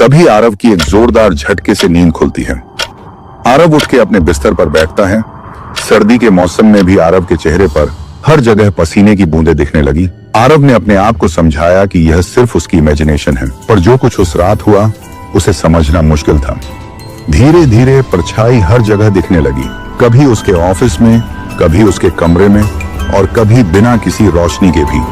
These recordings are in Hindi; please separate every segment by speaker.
Speaker 1: तभी आरव की एक जोरदार झटके से नींद खुलती है। आरव उठ के अपने बिस्तर पर बैठता है। सर्दी के मौसम में भी आरव के चेहरे पर हर जगह पसीने की बूंदें दिखने लगी। आरव ने अपने आप को समझाया कि यह सिर्फ उसकी इमेजिनेशन है, पर जो कुछ उस रात हुआ उसे समझना मुश्किल था। धीरे धीरे परछाई हर जगह दिखने लगी, कभी उसके ऑफिस में, कभी उसके कमरे में और कभी बिना किसी रोशनी के भी।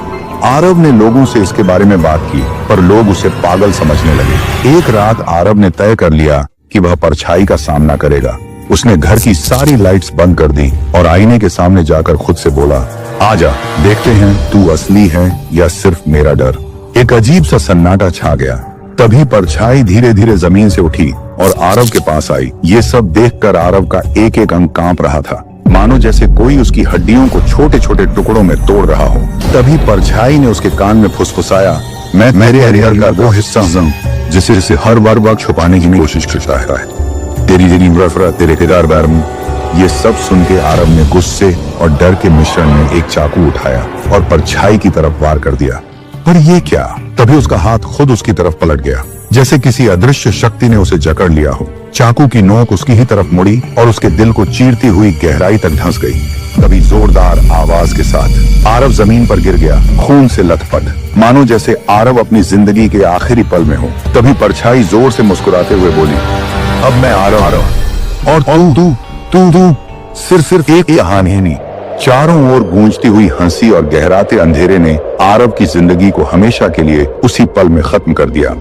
Speaker 1: आरव ने लोगों से इसके बारे में बात की, पर लोग उसे पागल समझने लगे। एक रात आरव ने तय कर लिया कि वह परछाई का सामना करेगा। उसने घर की सारी लाइट्स बंद कर दी और आईने के सामने जाकर खुद से बोला, आजा, देखते हैं तू असली है या सिर्फ मेरा डर। एक अजीब सा सन्नाटा छा गया। तभी परछाई धीरे धीरे जमीन से उठी और आरव के पास आई। ये सब देखकर आरव का एक एक अंग कांप रहा था, मानो जैसे कोई उसकी हड्डियों को छोटे छोटे टुकड़ों में तोड़ रहा हो। तभी परछाई ने उसके कान में फुसफुसाया, मैं मेरे हरिहर का वो हिस्सा हूँ जिसे हर बार वक्त छुपाने की कोशिश करता है। तेरी तेरे किरदार बार में। ये सब सुन के आरव ने गुस्से और डर के मिश्रण में एक चाकू उठाया और परछाई की तरफ वार कर दिया। पर ये क्या? तभी उसका हाथ खुद उसकी तरफ पलट गया, जैसे किसी अदृश्य शक्ति ने उसे जकड़ लिया हो। चाकू की नोक उसकी ही तरफ मुड़ी और उसके दिल को चीरती हुई गहराई तक धंस गई। तभी जोरदार आवाज के साथ आरव जमीन पर गिर गया, खून से लथपथ, मानो जैसे आरव अपनी जिंदगी के आखिरी पल में हो। तभी परछाई जोर से मुस्कुराते हुए बोली, अब मैं आरव और तू सिर्फ एक कहानी नहीं। चारों ओर गूंजती हुई हंसी और गहराते अंधेरे ने आरव की जिंदगी को हमेशा के लिए उसी पल में खत्म कर दिया।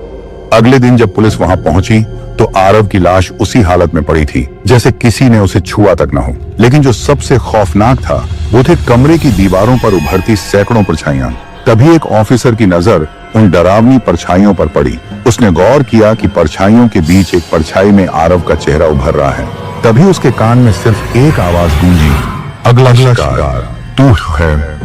Speaker 1: अगले दिन जब पुलिस वहां पहुंची तो आरव की लाश उसी हालत में पड़ी थी, जैसे किसी ने उसे छुआ तक न हो। लेकिन जो सबसे खौफनाक था वो थे कमरे की दीवारों पर उभरती सैकड़ों परछाइयां। तभी एक ऑफिसर की नजर उन डरावनी परछाइयों पर पड़ी। उसने गौर किया कि परछाइयों के बीच एक परछाई में आरव का चेहरा उभर रहा है। तभी उसके कान में सिर्फ एक आवाज गूंजी, अगला शिकार तू है।